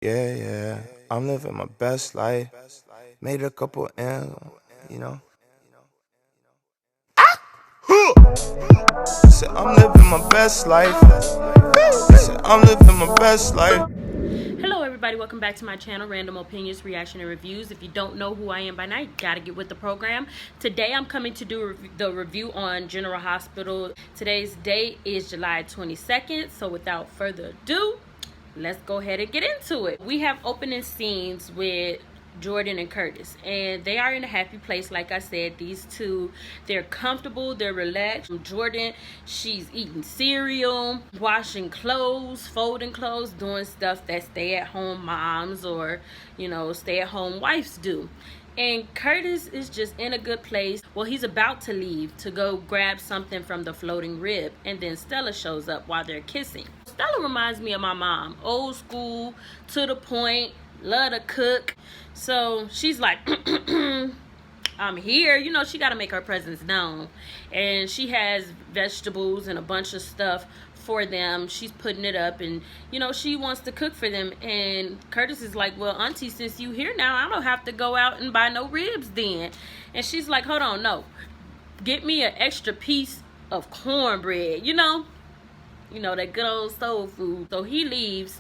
Yeah, I'm living my best life. Made a couple M's, you know. Said I'm living my best life. Said I'm living my best life. Hello everybody, welcome back to my channel, Random Opinions, Reaction, and Reviews. If you don't know who I am by now, you gotta get with the program. Today I'm coming to do the review on General Hospital. Today's date is July 22nd, so without further ado, let's go ahead and get into it. We have opening scenes with Jordan and Curtis, and they are in a happy place. Like I said, these two, they're comfortable, they're relaxed. Jordan, she's eating cereal, washing clothes, folding clothes, doing stuff that stay-at-home moms or stay-at-home wives do. And Curtis is just in a good place. Well, he's about to leave to go grab something from the floating rib, and then Stella shows up while they're kissing. Stella reminds me of my mom, old school, to the point, love to cook. So she's like, I'm here. She got to make her presence known. And she has vegetables and a bunch of stuff for them. She's putting it up, and she wants to cook for them. And Curtis is like, well, auntie, since you here now, I don't have to go out and buy no ribs then. And she's like, hold on, no, get me an extra piece of cornbread, that good old soul food. So he leaves,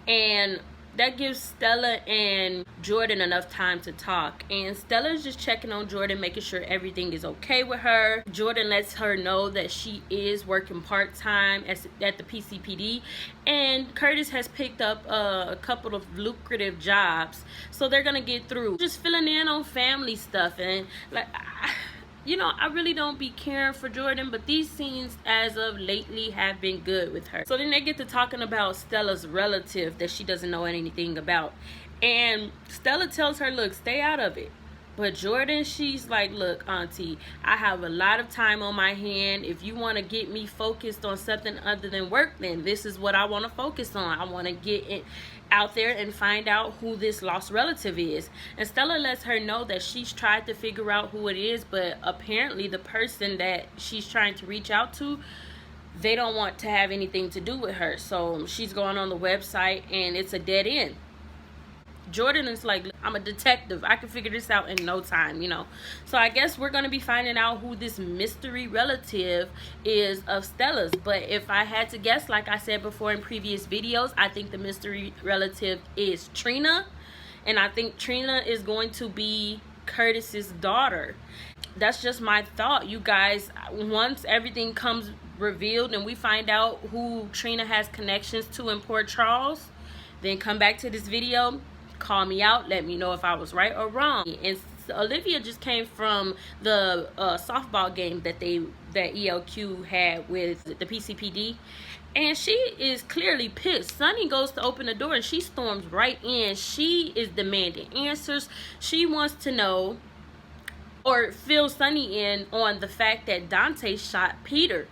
and that gives Stella and Jordan enough time to talk. And Stella's just checking on Jordan, making sure everything is okay with her. Jordan lets her know that she is working part-time at the PCPD. And Curtis has picked up a couple of lucrative jobs. So they're going to get through. Just filling in on family stuff. And I really don't be caring for Jordan, but these scenes as of lately have been good with her. So then they get to talking about Stella's relative that she doesn't know anything about. And Stella tells her, look, stay out of it. But Jordan, she's like, look, auntie, I have a lot of time on my hand. If you want to get me focused on something other than work, then this is what I want to focus on. I want to get it out there and find out who this lost relative is. And Stella lets her know that she's tried to figure out who it is, but apparently the person that she's trying to reach out to, they don't want to have anything to do with her. So she's going on the website and it's a dead end. Jordan is like, I'm a detective, I can figure this out in no time, So I guess we're going to be finding out who this mystery relative is of Stella's. But if I had to guess, like I said before in previous videos, I think the mystery relative is Trina. And I think Trina is going to be Curtis's daughter. That's just my thought, you guys. Once everything comes revealed and we find out who Trina has connections to in Port Charles, then come back to this video, call me out, let me know if I was right or wrong. And Olivia just came from the softball game that ELQ had with the PCPD, and she is clearly pissed. Sonny goes to open the door and she storms right in. She is demanding answers. She wants to know or fill Sonny in on the fact that Dante shot Peter.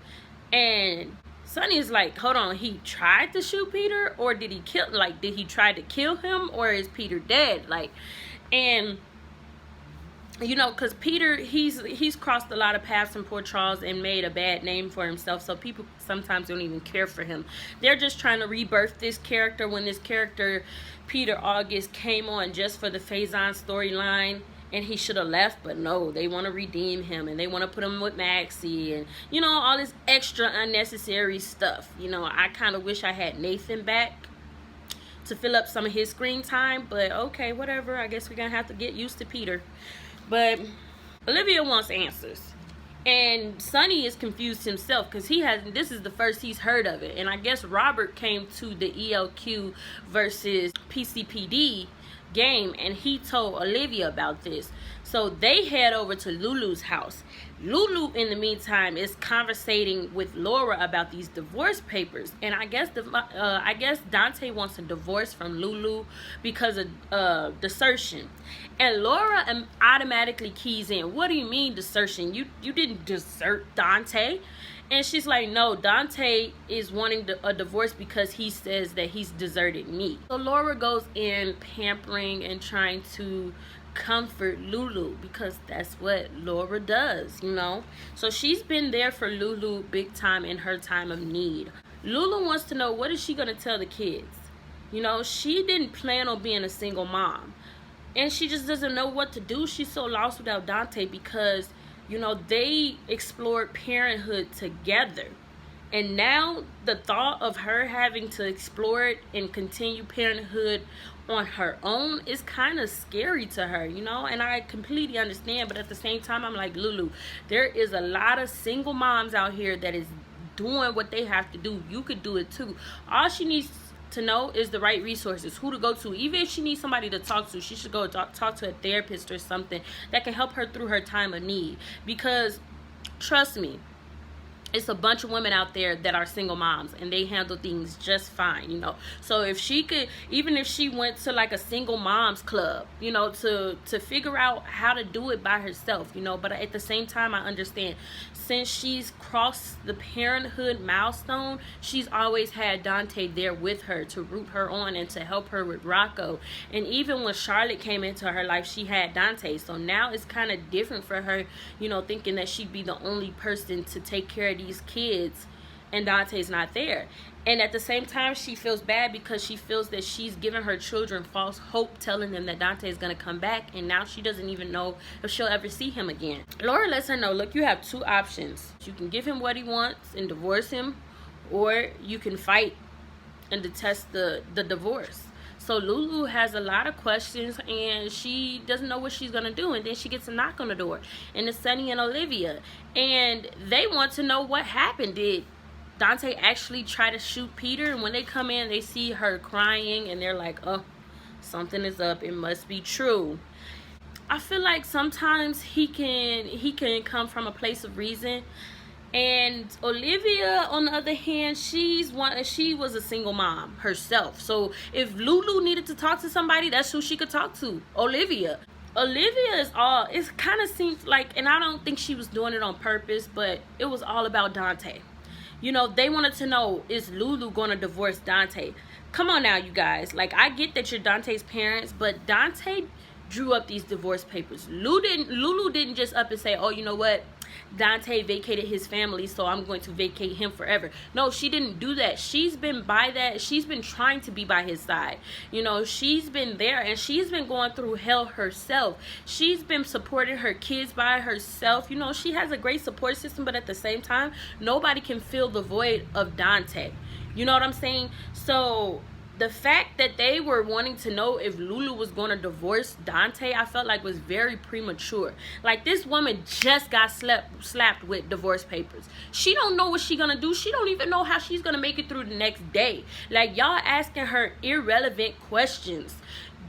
And Sonny is like, hold on, he tried to shoot Peter, or did he kill, did he try to kill him, or is Peter dead? And because Peter, he's crossed a lot of paths in Port Charles and made a bad name for himself, so people sometimes don't even care for him. They're just trying to rebirth this character when this character, Peter August, came on just for the Faison storyline. And he should have left, but no, they want to redeem him and they want to put him with Maxie and, all this extra unnecessary stuff. I kind of wish I had Nathan back to fill up some of his screen time, but okay, whatever. I guess we're going to have to get used to Peter. But Olivia wants answers. And Sonny is confused himself because this is the first he's heard of it. And I guess Robert came to the ELQ versus PCPD game and he told Olivia about this. So they head over to Lulu's house. Lulu, in the meantime, is conversating with Laura about these divorce papers, and I guess Dante wants a divorce from Lulu because of desertion. And Laura automatically keys in. What do you mean desertion? You didn't desert Dante. And she's like, no, Dante is wanting a divorce because he says that he's deserted me. So Laura goes in pampering and trying to comfort Lulu because that's what Laura does, So she's been there for Lulu big time in her time of need. Lulu wants to know, what is she going to tell the kids? You know, she didn't plan on being a single mom. And she just doesn't know what to do. She's so lost without Dante because, you know, they explored parenthood together. And now the thought of her having to explore it and continue parenthood on her own is kind of scary to her, you know. And I completely understand, but at the same time, I'm like, Lulu, there is a lot of single moms out here that is doing what they have to do. You could do it too. All she needs to know is the right resources, who to go to. Even if she needs somebody to talk to, she should go talk to a therapist or something that can help her through her time of need. Because trust me, it's a bunch of women out there that are single moms and they handle things just fine, you know. So if she could, even if she went to like a single moms club, you know, to figure out how to do it by herself, you know. But at the same time, I understand, since she's crossed the parenthood milestone, she's always had Dante there with her to root her on and to help her with Rocco. And even when Charlotte came into her life, she had Dante. So now it's kind of different for her, you know, thinking that she'd be the only person to take care of these kids and Dante's not there. And at the same time, she feels bad because she feels that she's giving her children false hope, telling them that Dante is going to come back, and now she doesn't even know if she'll ever see him again. Laura lets her know, look, you have two options. You can give him what he wants and divorce him, or you can fight and detest the divorce. So Lulu has a lot of questions and she doesn't know what she's gonna do. And then she gets a knock on the door, and it's Sonny and Olivia, and they want to know what happened. Did Dante actually try to shoot Peter? And when they come in, they see her crying and they're like, oh, something is up, it must be true. I feel like sometimes he can come from a place of reason. And Olivia, on the other hand, she was a single mom herself. So if Lulu needed to talk to somebody, that's who she could talk to, Olivia. Olivia is all, it kind of seems like, and I don't think she was doing it on purpose, but it was all about Dante. You know, they wanted to know, is Lulu going to divorce Dante? Come on now, you guys. Like, I get that you're Dante's parents, but Dante drew up these divorce papers. Lulu didn't just up and say, oh, you know what? Dante vacated his family, so I'm going to vacate him forever. No, she didn't do that. She's been by that. She's been trying to be by his side. You know, she's been there and she's been going through hell herself. She's been supporting her kids by herself. You know, she has a great support system, but at the same time, nobody can fill the void of Dante. You know what I'm saying? So the fact that they were wanting to know if Lulu was going to divorce Dante, I felt like was very premature. Like, this woman just got slapped with divorce papers. She don't know what she's going to do. She don't even know how she's going to make it through the next day. Like, y'all asking her irrelevant questions.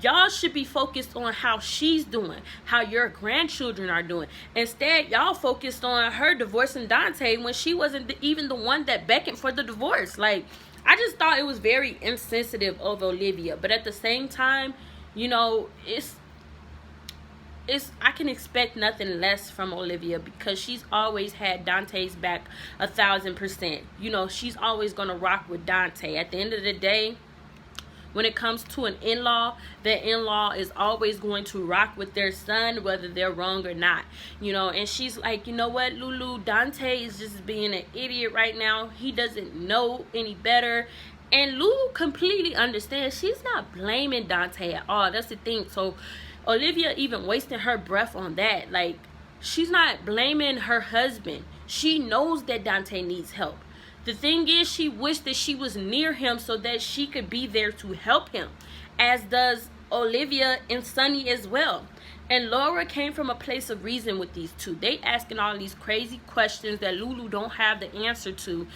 Y'all should be focused on how she's doing, how your grandchildren are doing. Instead, y'all focused on her divorcing Dante when she wasn't even the one that beckoned for the divorce. Like, I just thought it was very insensitive of Olivia. But at the same time, you know, I can expect nothing less from Olivia because she's always had Dante's back 1,000%. You know, she's always going to rock with Dante. At the end of the day, when it comes to an in-law, that in-law is always going to rock with their son, whether they're wrong or not. You know, and she's like, you know what, Lulu, Dante is just being an idiot right now. He doesn't know any better. And Lulu completely understands. She's not blaming Dante at all. That's the thing. So Olivia even wasting her breath on that. Like, she's not blaming her husband. She knows that Dante needs help. The thing is, she wished that she was near him so that she could be there to help him, as does Olivia and Sonny as well. And Laura came from a place of reason with these two. They asking all these crazy questions that Lulu don't have the answer to.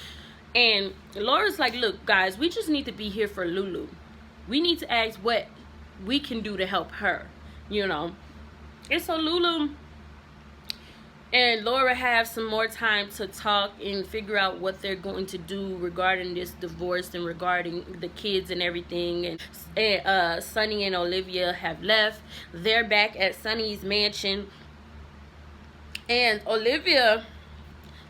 And Laura's like, look, guys, we just need to be here for Lulu. We need to ask what we can do to help her, you know. And so Lulu and Laura have some more time to talk and figure out what they're going to do regarding this divorce and regarding the kids and everything. And Sonny and Olivia have left. They're back at Sonny's mansion. And Olivia,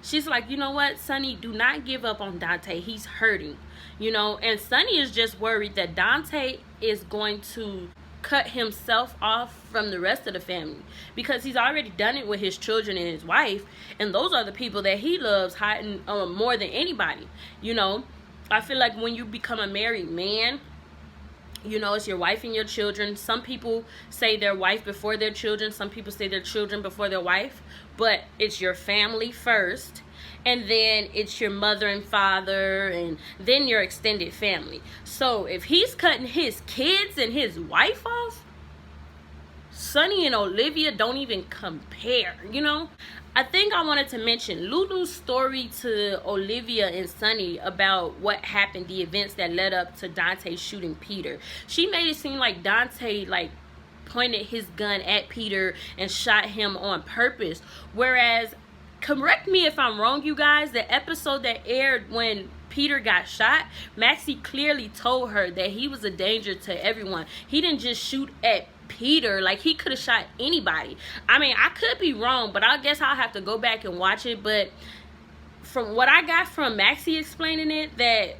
she's like, you know what, Sonny, do not give up on Dante. He's hurting, you know. And Sonny is just worried that Dante is going to cut himself off from the rest of the family, because he's already done it with his children and his wife, and those are the people that he loves hiding more than anybody. You know, I feel like when you become a married man, You know, it's your wife and your children. Some people say their wife before their children. Some people say their children before their wife. But it's your family first. And then it's your mother and father. And then your extended family. So if he's cutting his kids and his wife off, Sonny and Olivia don't even compare, you know? I think I wanted to mention Lulu's story to Olivia and Sonny about what happened, the events that led up to Dante shooting Peter. She made it seem like Dante, like, pointed his gun at Peter and shot him on purpose. Whereas, correct me if I'm wrong, you guys, the episode that aired when Peter got shot, Maxie clearly told her that he was a danger to everyone. He didn't just shoot at Peter, like he could have shot anybody. I mean, I could be wrong, but I guess I'll have to go back and watch it. But from what I got from Maxie explaining it, that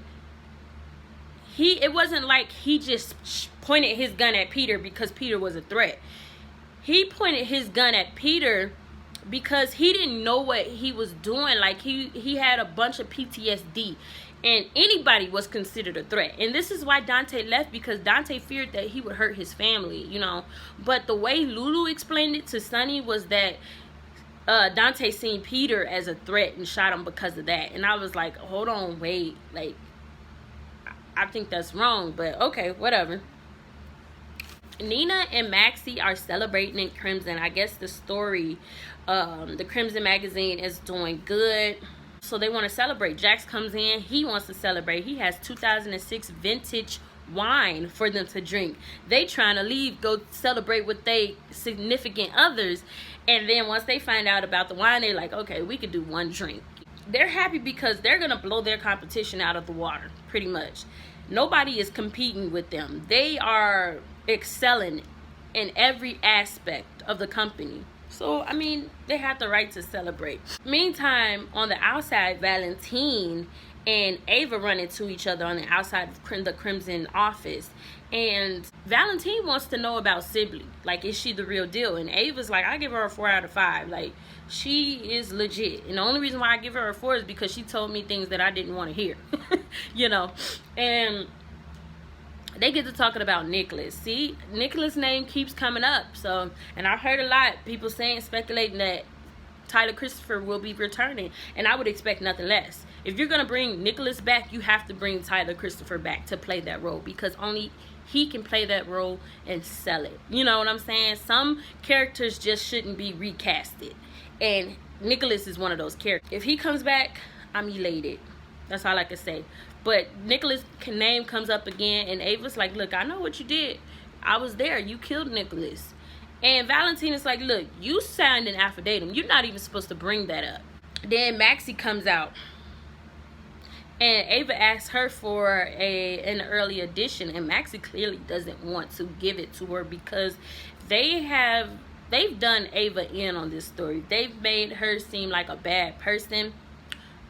it wasn't like he just pointed his gun at Peter because Peter was a threat. He pointed his gun at Peter because he didn't know what he was doing. Like he had a bunch of PTSD, and anybody was considered a threat. And this is why Dante left, because Dante feared that he would hurt his family, you know. But the way Lulu explained it to Sonny was that Dante seen Peter as a threat and shot him because of that. And I was like, hold on, wait, like, I think that's wrong, but okay, whatever. Nina and Maxie are celebrating in Crimson. I guess the story, the Crimson magazine is doing good, so they want to celebrate. Jax comes in. He wants to celebrate. He has 2006 vintage wine for them to drink. They trying to leave, go celebrate with their significant others, and then once they find out about the wine, they're like, okay, we could do one drink. They're happy because they're gonna blow their competition out of the water, pretty much. Nobody is competing with them. They are excelling in every aspect of the company. So, I mean, they have the right to celebrate. Meantime, on the outside, Valentine and Ava run into each other on the outside of the Crimson office. And Valentine wants to know about Sibley. Like, is she the real deal? And Ava's like, I give her a 4 out of 5. Like, she is legit. And the only reason why I give her a 4 is because she told me things that I didn't want to hear. You know? And they get to talking about Nicholas. See, Nicholas' name keeps coming up. So, and I've heard a lot people saying, speculating that Tyler Christopher will be returning, and I would expect nothing less. If you're gonna bring Nicholas back, you have to bring Tyler Christopher back to play that role, because only he can play that role and sell it. You know what I'm saying? Some characters just shouldn't be recasted, and Nicholas is one of those characters. If he comes back, I'm elated. That's all I can say. But Nicholas' name comes up again, and Ava's like, look, I know what you did. I was there. You killed Nicholas. And Valentine is like, look, you signed an affidavit. You're not even supposed to bring that up. Then Maxie comes out, and Ava asks her for an early edition, and Maxie clearly doesn't want to give it to her because they've done Ava in on this story. They've made her seem like a bad person.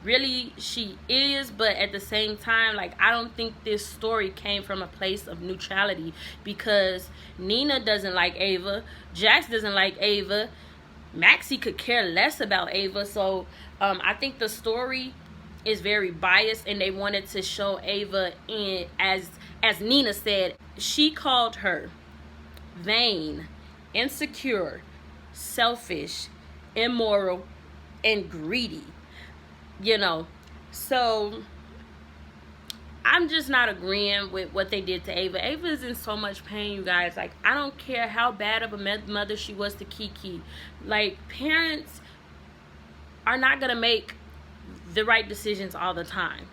Really, she is, but at the same time, like, I don't think this story came from a place of neutrality, because Nina doesn't like Ava, Jax doesn't like Ava, Maxie could care less about Ava. So I think the story is very biased, and they wanted to show Ava in, as Nina said, she called her vain, insecure, selfish, immoral, and greedy. You know, so I'm just not agreeing with what they did to Ava. Ava is in so much pain, you guys. Like, I don't care how bad of a mother she was to Kiki. Like, parents are not going to make the right decisions all the time.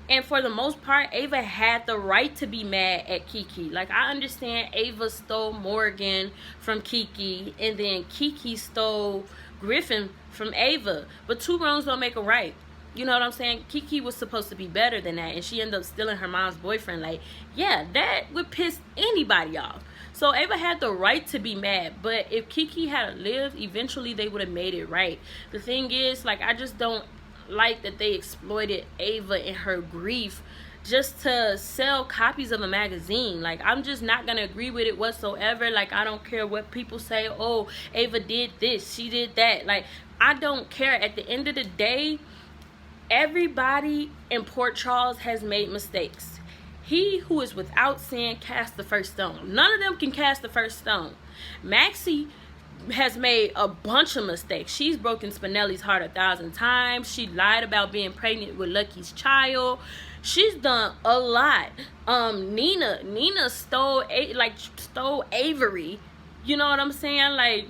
And for the most part, Ava had the right to be mad at Kiki. Like, I understand Ava stole Morgan from Kiki, and then Kiki stole Griffin from Ava, but two wrongs don't make a right. You know what I'm saying? Kiki was supposed to be better than that, and she ended up stealing her mom's boyfriend. Like, yeah, that would piss anybody off. So Ava had the right to be mad, but if Kiki had lived, eventually they would have made it right. The thing is, like, I just don't like that they exploited Ava in her grief just to sell copies of a magazine. Like, I'm just not gonna agree with it whatsoever. Like, I don't care what people say. Oh, Ava did this, she did that. Like, I don't care. At the end of the day, everybody in Port Charles has made mistakes. He who is without sin cast the first stone. None of them can cast the first stone. Maxie has made a bunch of mistakes. She's broken Spinelli's heart 1,000 times. She lied about being pregnant with Lucky's child. She's done a lot. Nina stole Avery. You know what I'm saying? Like,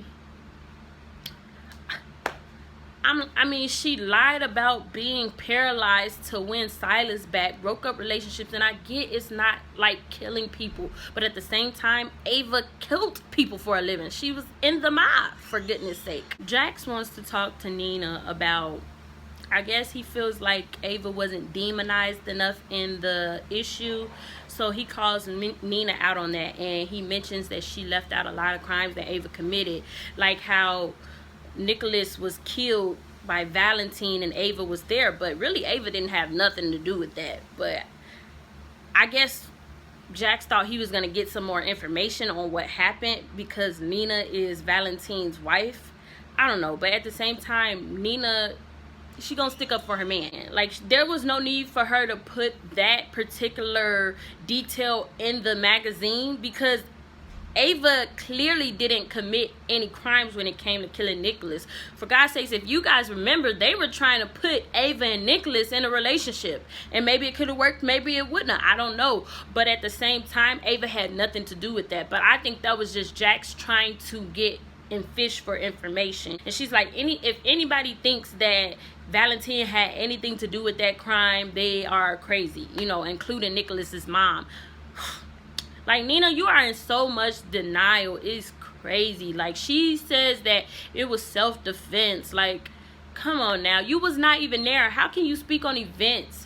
I mean, she lied about being paralyzed to win Silas back, broke up relationships, and I get it's not like killing people, but at the same time, Ava killed people for a living. She was in the mob, for goodness sake. Jax wants to talk to Nina about, I guess he feels like Ava wasn't demonized enough in the issue, so he calls Nina out on that, and he mentions that she left out a lot of crimes that Ava committed, like how Nicholas was killed by Valentine and Ava was there, but really Ava didn't have nothing to do with that. But I guess Jax thought he was going to get some more information on what happened because Nina is Valentine's wife. I don't know, but at the same time, Nina, she gonna stick up for her man. Like, there was no need for her to put that particular detail in the magazine because Ava clearly didn't commit any crimes when it came to killing Nicholas. For God's sakes, if you guys remember, they were trying to put Ava and Nicholas in a relationship. And maybe it could have worked, maybe it wouldn't have. I don't know. But at the same time, Ava had nothing to do with that. But I think that was just Jax trying to get and fish for information. And she's like, if anybody thinks that Valentine had anything to do with that crime, they are crazy, you know, including Nicholas's mom. Like, Nina, you are in so much denial. It's crazy. Like, she says that it was self-defense. Like, come on now. You was not even there. How can you speak on events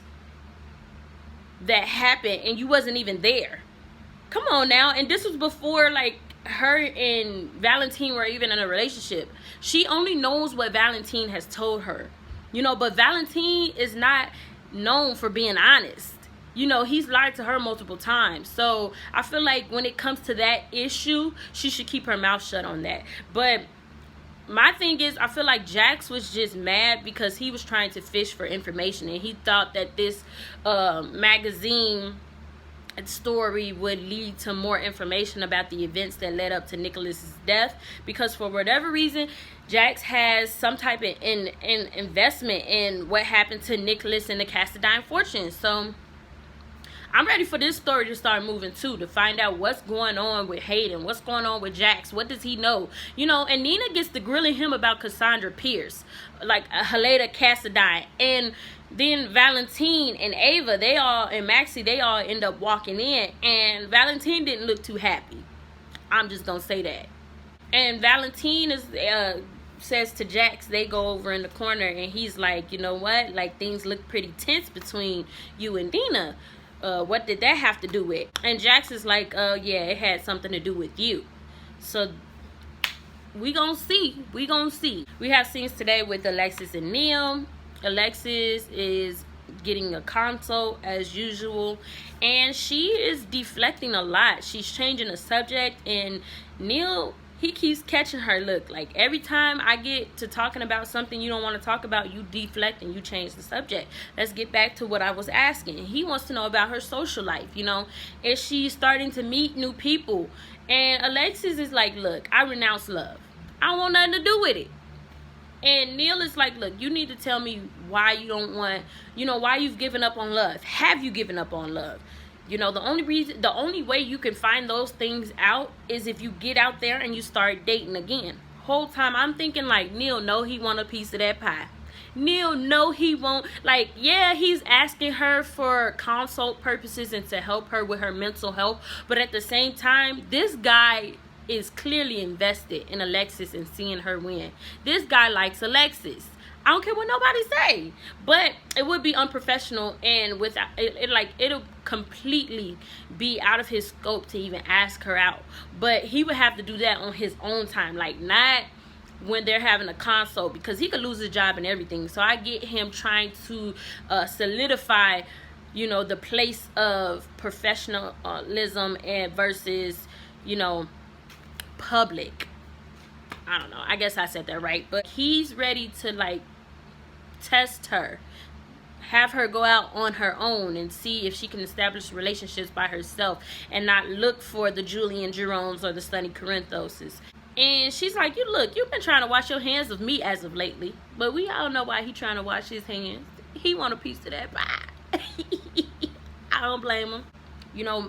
that happened and you wasn't even there? Come on now. And this was before, like, her and Valentine were even in a relationship. She only knows what Valentine has told her. You know, but Valentine is not known for being honest. You know, he's lied to her multiple times. So I feel like when it comes to that issue, she should keep her mouth shut on that. But my thing is, I feel like Jax was just mad because he was trying to fish for information. And he thought that this magazine story would lead to more information about the events that led up to Nicholas's death. Because for whatever reason, Jax has some type of investment in what happened to Nicholas and the Cassadine fortune. So I'm ready for this story to start moving too, to find out what's going on with Hayden, what's going on with Jax, what does he know, you know. And Nina gets to grilling him about Cassandra Pierce, like Helena Cassadine, and then Valentine and Ava, and Maxie, they all end up walking in, and Valentine didn't look too happy. I'm just gonna say that. And Valentine says to Jax, they go over in the corner, and he's like, you know what, like, things look pretty tense between you and Nina. What did that have to do with? And Jax is like, yeah, it had something to do with you. So we gonna see. We have scenes today with Alexis and Neil. Alexis is getting a consult as usual, and she is deflecting a lot. She's changing the subject, and Neil, he keeps catching her look. Like, every time I get to talking about something you don't want to talk about, you deflect and you change the subject. Let's get back to what I was asking. He wants to know about her social life, you know. Is she starting to meet new people? And Alexis is like, look, I renounce love. I don't want nothing to do with it. And Neil is like, look, you need to tell me why you don't want, you know, why you've given up on love. Have you given up on love? You know, the only way you can find those things out is if you get out there and you start dating again. Whole time I'm thinking, like, Neil, no, he want a piece of that pie. Neil, no, he won't. Like, yeah, he's asking her for consult purposes and to help her with her mental health. But at the same time, this guy is clearly invested in Alexis and seeing her win. This guy likes Alexis. I don't care what nobody say, but it would be unprofessional, and without it'll completely be out of his scope to even ask her out. But he would have to do that on his own time, like, not when they're having a consult, because he could lose his job and everything. So I get him trying to solidify, you know, the place of professionalism and versus, you know, public. I don't know, I guess I said that right, but he's ready to, like, test her, have her go out on her own and see if she can establish relationships by herself and not look for the Julian Jeromes or the Sonny Corinthoses. And she's like, you've been trying to wash your hands of me as of lately, but we all know why he trying to wash his hands. He want a piece of that pie. I don't blame him.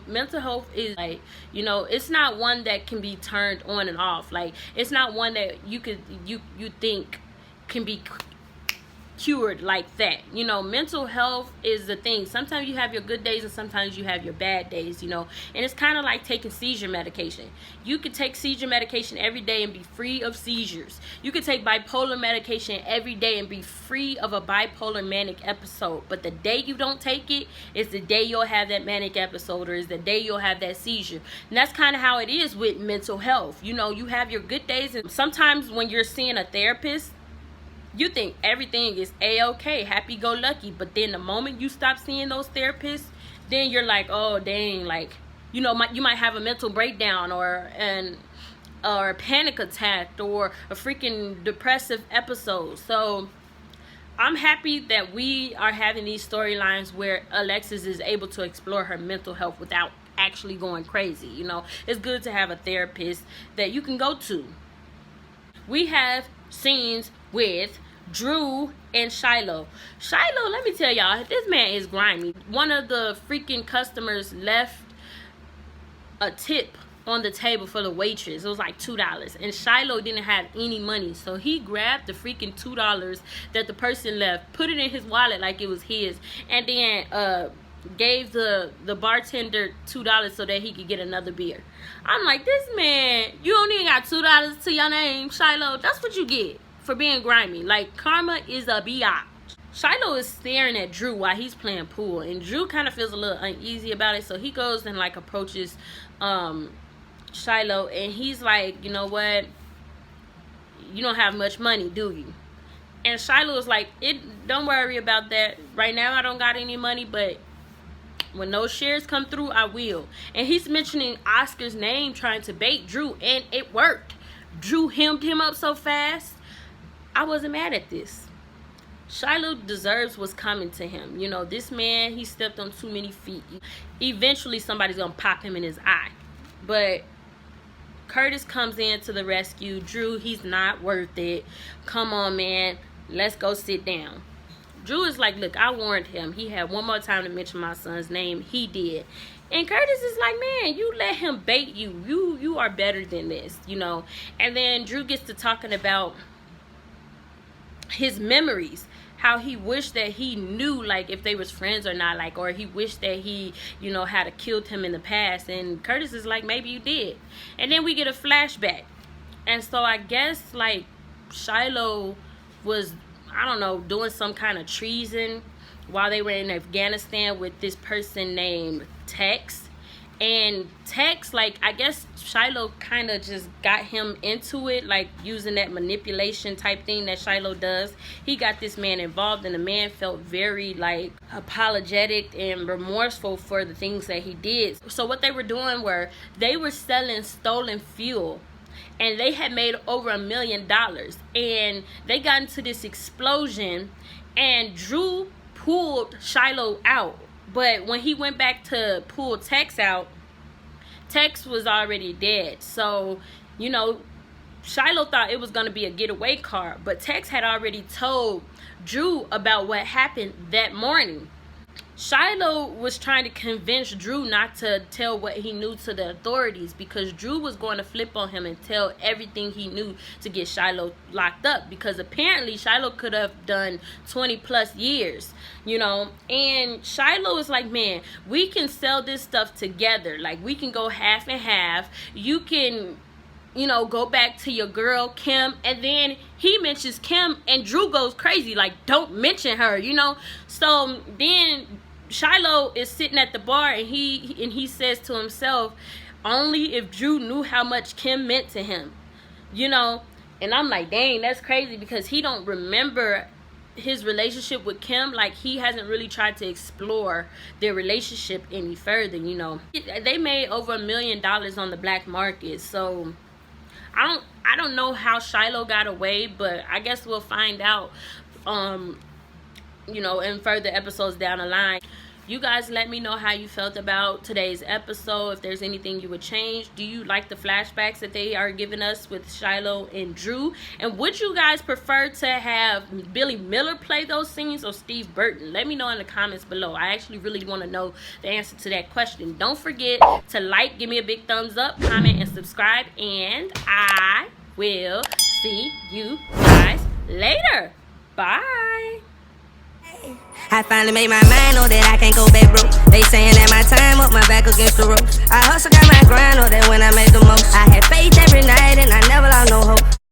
Mental health is like, it's not one that can be turned on and off. Like, it's not one that you think can be cured like that. Mental health is the thing. Sometimes you have your good days and sometimes you have your bad days, and it's kind of like taking seizure medication. You could take seizure medication every day and be free of seizures. You could take bipolar medication every day and be free of a bipolar manic episode, but the day you don't take it is the day you'll have that manic episode, or is the day you'll have that seizure. And that's kind of how it is with mental health. You have your good days, and sometimes when you're seeing a therapist, you think everything is a-okay, happy-go-lucky, but then the moment you stop seeing those therapists, then you're like, oh dang, like, you might have a mental breakdown or a panic attack or a freaking depressive episode. So I'm happy that we are having these storylines where Alexis is able to explore her mental health without actually going crazy. It's good to have a therapist that you can go to. We have scenes with Drew and Shiloh. Shiloh, let me tell y'all, this man is grimy. One of the freaking customers left a tip on the table for the waitress. It was like $2, and Shiloh didn't have any money, so he grabbed the freaking $2 that the person left, put it in his wallet like it was his, and then gave the bartender $2 so that he could get another beer. I'm like, this man, you don't even got $2 to your name, Shiloh. That's what you get for being grimy. Like, karma is a biatch. Shiloh is staring at Drew while he's playing pool, and Drew kind of feels a little uneasy about it, so he goes and like approaches Shiloh, and he's like, you know what, you don't have much money, do you? And Shiloh is like, don't worry about that. Right now I don't got any money, but when those shares come through, I will. And he's mentioning Oscar's name, trying to bait Drew, and it worked. Drew hemmed him up so fast. I wasn't mad at this. Shiloh deserves what's coming to him. This man, he stepped on too many feet. Eventually, somebody's going to pop him in his eye. But Curtis comes in to the rescue. Drew, he's not worth it. Come on, man. Let's go sit down. Drew is like, look, I warned him. He had one more time to mention my son's name. He did. And Curtis is like, man, you let him bait you. You are better than this, And then Drew gets to talking about his memories, how he wished that he knew, like, if they was friends or not, like, or he wished that he, had killed him in the past. And Curtis is like, maybe you did. And then we get a flashback. And so I guess, like, Shiloh was, I don't know, doing some kind of treason while they were in Afghanistan with this person named Tex. And Tex, like, I guess Shiloh kind of just got him into it, like using that manipulation type thing that Shiloh does. He got this man involved, and the man felt very, like, apologetic and remorseful for the things that he did. So what they were doing were, they were selling stolen fuel, and they had made over $1 million, and they got into this explosion, and Drew pulled Shiloh out. But when he went back to pull Tex out, Tex was already dead. So, Shiloh thought it was going to be a getaway car, but Tex had already told Drew about what happened that morning. Shiloh was trying to convince Drew not to tell what he knew to the authorities, because Drew was going to flip on him and tell everything he knew to get Shiloh locked up, because apparently Shiloh could have done 20 plus years, and Shiloh is like, man, we can sell this stuff together. Like, we can go half and half. You can, go back to your girl Kim. And then he mentions Kim, and Drew goes crazy, like, don't mention her, So then Shiloh is sitting at the bar, and he says to himself, only if Drew knew how much Kim meant to him, And I'm like, dang, that's crazy, because he don't remember his relationship with Kim. Like, he hasn't really tried to explore their relationship any further. They made over $1 million on the black market. So I don't know how Shiloh got away, but I guess we'll find out you know, in further episodes down the line. You guys let me know how you felt about today's episode, if there's anything you would change. Do you like the flashbacks that they are giving us with Shiloh and Drew? And would you guys prefer to have Billy Miller play those scenes or Steve Burton? Let me know in the comments below. I actually really want to know the answer to that question. Don't forget to like, give me a big thumbs up, comment, and subscribe. And I will see you guys later. Bye. I finally made my mind, know that I can't go back broke. They saying that my time up, my back against the ropes. I hustle, got my grind, know that when I make the most. I had faith every night and I never lost no hope.